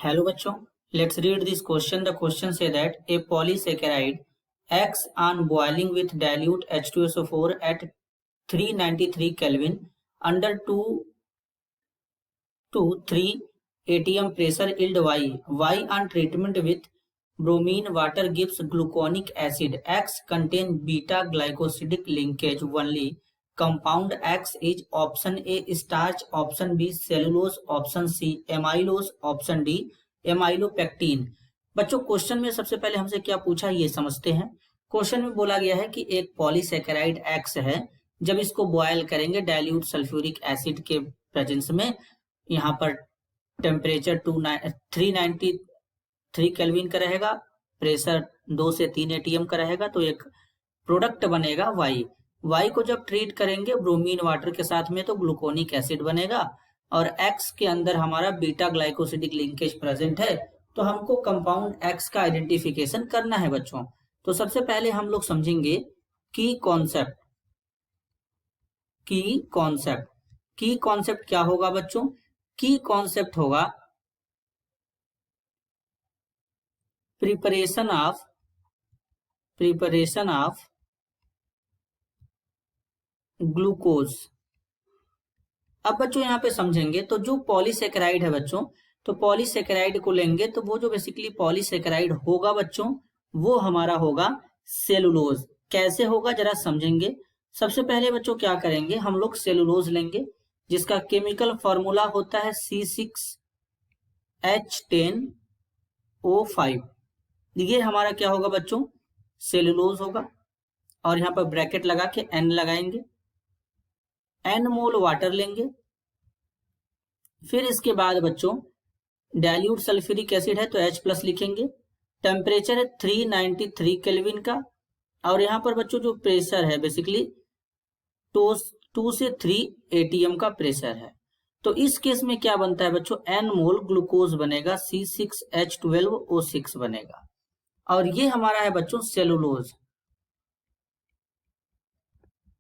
Hello बच्चों, let's read this question. The question say that a polysaccharide acts on boiling with dilute H2SO4 at 393 Kelvin under 2 to 3 atm pressure yield Y. Y on treatment with bromine water gives gluconic acid. X contain beta glycosidic linkage only. Compound X is option A starch, option B cellulose, option C amylose, option D amylopectin. बच्चों question में सबसे पहले हमसे क्या पूछा ये समझते हैं। क्वेश्चन में बोला गया है कि एक पॉलीसैकेराइड एक्स है, जब इसको बॉयल करेंगे डाइल्यूट सल्फ्यूरिक एसिड के प्रेजेंस में, यहाँ पर टेम्परेचर 393 केल्विन का रहेगा, प्रेशर 2 से 3 एटीएम का रहेगा, तो एक प्रोडक्ट बनेगा वाई। वाई को जब ट्रीट करेंगे ब्रोमीन वाटर के साथ में तो ग्लूकोनिक एसिड बनेगा, और X के अंदर हमारा बीटा ग्लाइकोसिडिक लिंकेज प्रेजेंट है, तो हमको कंपाउंड X का आइडेंटिफिकेशन करना है बच्चों। तो सबसे पहले हम लोग समझेंगे की कॉन्सेप्ट। की कॉन्सेप्ट क्या होगा बच्चों? की कॉन्सेप्ट होगा प्रिपरेशन ऑफ ग्लूकोज। अब बच्चों यहाँ पे समझेंगे तो जो पॉलीसैकेराइड है बच्चों, तो पॉलीसैकेराइड को लेंगे तो वो जो बेसिकली पॉलीसैकेराइड होगा बच्चों, वो हमारा होगा सेलुलोज। कैसे होगा जरा समझेंगे। सबसे पहले बच्चों क्या करेंगे, हम लोग सेलुलोज लेंगे जिसका केमिकल फॉर्मूला होता है C6H10O5। ये हमारा क्या होगा बच्चों, सेलुलोज होगा। और यहाँ पर ब्रैकेट लगा के N लगाएंगे, N मोल वाटर लेंगे। फिर इसके बाद बच्चों डाइल्यूट सल्फ्यूरिक एसिड है तो H+ लिखेंगे। टेम्परेचर है 393 केल्विन का, और यहाँ पर बच्चों जो प्रेशर है बेसिकली 2 से 3 एटीएम का प्रेशर है। तो इस केस में क्या बनता है बच्चों, N मोल ग्लूकोज बनेगा, C6H12O6 बनेगा, और ये हमारा है बच्चों सेलुलोज।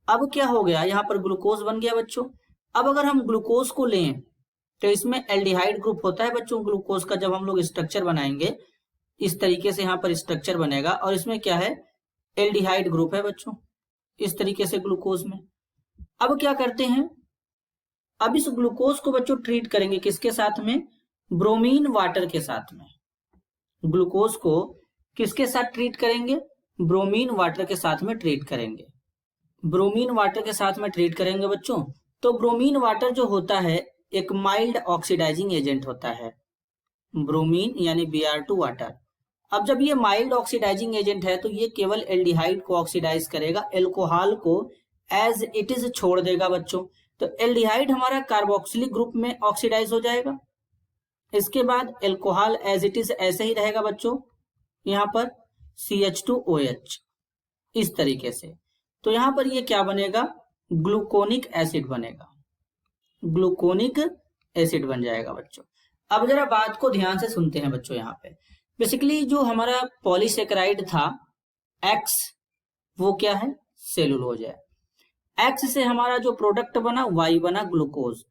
अब क्या हो गया, यहाँ पर ग्लूकोज बन गया बच्चों। अब अगर हम ग्लूकोज को लें तो इसमें एल्डिहाइड ग्रुप होता है बच्चों ग्लूकोज का। जब हम लोग स्ट्रक्चर बनाएंगे इस तरीके से यहाँ पर स्ट्रक्चर बनेगा, और इसमें क्या है, एल्डिहाइड ग्रुप है बच्चों, इस तरीके से ग्लूकोज में। अब क्या करते हैं, अब इस ग्लूकोज को बच्चों ट्रीट करेंगे किसके साथ में, ब्रोमीन वाटर के साथ में। ग्लूकोज को किसके साथ ट्रीट करेंगे, ब्रोमीन वाटर के साथ में ट्रीट करेंगे। ब्रोमीन वाटर के साथ में ट्रीट करेंगे बच्चों। तो ब्रोमीन वाटर जो होता है एक माइल्ड ऑक्सीडाइजिंग एजेंट होता है, ब्रोमीन यानी Br2 वाटर। अब जब ये माइल्ड ऑक्सीडाइजिंग एजेंट है तो ये केवल एल्डिहाइड को ऑक्सीडाइज करेगा, एल्कोहल को एज इट इज छोड़ देगा बच्चों। तो एल्डिहाइड हमारा कार्बोक्सिलिक ग्रुप में ऑक्सीडाइज हो जाएगा। इसके बाद एल्कोहल एज इट इज ऐसे ही रहेगा बच्चों, यहाँ पर CH2OH इस तरीके से। तो यहाँ पर ये क्या बनेगा, ग्लूकोनिक एसिड बनेगा, ग्लूकोनिक एसिड बन जाएगा बच्चों। अब जरा बात को ध्यान से सुनते हैं बच्चों। यहाँ पे बेसिकली जो हमारा पॉलीसैकेराइड था X, वो क्या है, सेलुलोज है। X से हमारा जो प्रोडक्ट बना Y बना ग्लूकोज।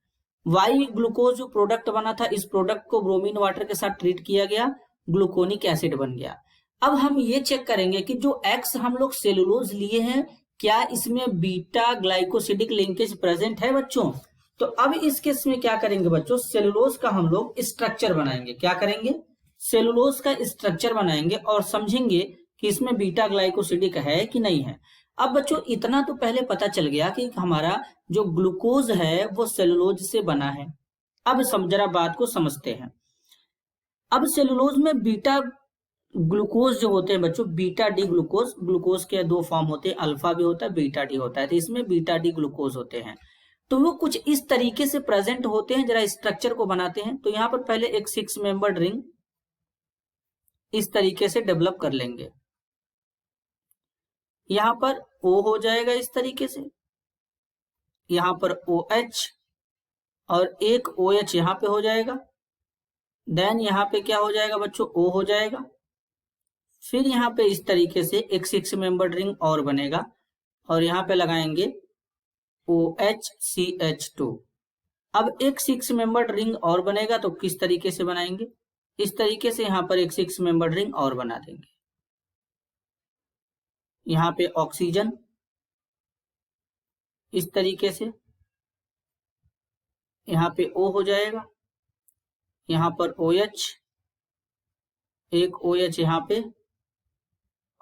Y ग्लूकोज जो प्रोडक्ट बना था, इस प्रोडक्ट को ब्रोमीन वाटर के साथ ट्रीट किया गया, ग्लूकोनिक एसिड बन गया। अब हम ये चेक करेंगे कि जो X हम लोग सेलुलोज लिए हैं, क्या इसमें बीटा ग्लाइकोसिडिक लिंकेज प्रेजेंट है बच्चों। तो अब इस केस में क्या करेंगे बच्चों, सेलुलोज का हम लोग स्ट्रक्चर बनाएंगे। क्या करेंगे, सेलुलोज का स्ट्रक्चर बनाएंगे और समझेंगे कि इसमें बीटा ग्लाइकोसिडिक है कि नहीं है। अब बच्चों इतना तो पहले पता चल गया कि हमारा जो ग्लूकोज है वो सेलुलोज से बना है। अब जरा बात को समझते हैं। अब सेलुलोज में बीटा ग्लूकोज जो होते हैं बच्चों, बीटा डी ग्लूकोज, ग्लूकोज के 2 फॉर्म होते हैं, अल्फा भी होता है, बीटा डी होता है, तो इसमें बीटा डी ग्लूकोज होते हैं। तो वो कुछ इस तरीके से प्रेजेंट होते हैं। जरा स्ट्रक्चर को बनाते हैं। तो यहाँ पर पहले एक 6 मेंबर्ड रिंग इस तरीके से डेवलप कर लेंगे। यहाँ पर O हो जाएगा इस तरीके से, यहाँ पर OH और एक OH यहाँ पे हो जाएगा। देन यहाँ पे क्या हो जाएगा बच्चों, O हो जाएगा। फिर यहाँ पे इस तरीके से एक 6 मेंबर्ड रिंग और बनेगा, और यहाँ पे लगाएंगे OHCH2। अब एक 6 मेंबर्ड रिंग और बनेगा, तो किस तरीके से बनाएंगे, इस तरीके से यहाँ पर एक 6 मेंबर रिंग और बना देंगे। यहाँ पे ऑक्सीजन इस तरीके से, यहाँ पे O हो जाएगा, यहाँ पर OH, एक OH यहाँ पे,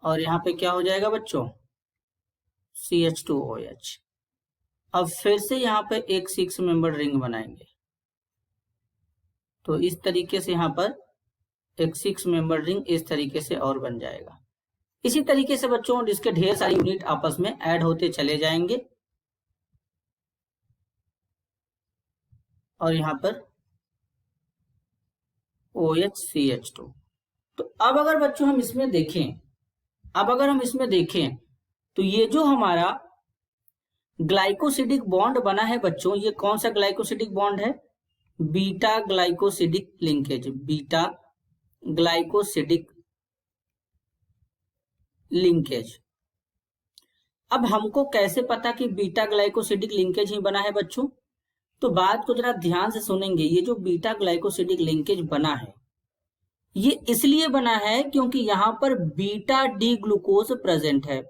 और यहाँ पे क्या हो जाएगा बच्चों, CH2OH। अब फिर से यहाँ पे एक 6 मेंबर रिंग बनाएंगे। तो इस तरीके से यहाँ पर एक 6 मेंबर रिंग इस तरीके से और बन जाएगा। इसी तरीके से बच्चों इसके ढेर सारी यूनिट आपस में ऐड होते चले जाएंगे। और यहाँ पर OHCH2। तो अब अगर बच्चों हम इसमें देखें, तो ये जो हमारा ग्लाइकोसिडिक बॉन्ड बना है बच्चों, ये कौन सा ग्लाइकोसिडिक बॉन्ड है, beta glycosidic linkage, beta glycosidic linkage. अब हमको कैसे पता कि बीटा ग्लाइकोसिडिक लिंकेज ही बना है बच्चों, तो बात को जरा ध्यान से सुनेंगे। ये जो बीटा ग्लाइकोसिडिक लिंकेज बना है, ये इसलिए बना है क्योंकि यहाँ पर बीटा डी ग्लूकोज प्रेजेंट है।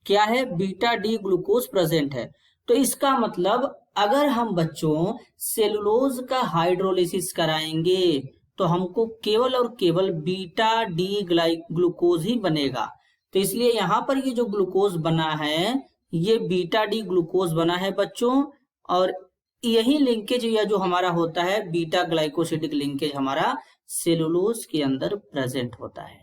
क्या है, बीटा डी ग्लूकोज प्रेजेंट है। तो इसका मतलब अगर हम बच्चों सेलुलोज का हाइड्रोलिसिस कराएंगे तो हमको केवल और केवल बीटा डी ग्लूकोज ही बनेगा। तो इसलिए यहाँ पर ये जो ग्लूकोज बना है, ये बीटा डी ग्लूकोज बना है बच्चों, और यही लिंकेज या जो हमारा होता है बीटा ग्लाइकोसिडिक लिंकेज हमारा सेलुलोज के अंदर प्रेजेंट होता है।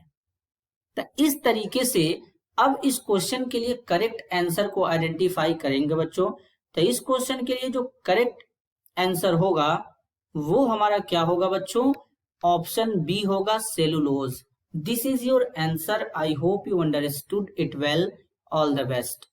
तो इस तरीके से अब इस क्वेश्चन के लिए करेक्ट आंसर को आइडेंटिफाई करेंगे बच्चों। तो इस क्वेश्चन के लिए जो करेक्ट आंसर होगा वो हमारा क्या होगा बच्चों, ऑप्शन बी होगा, cellulose. This is your answer. I hope you understood it well. All the best.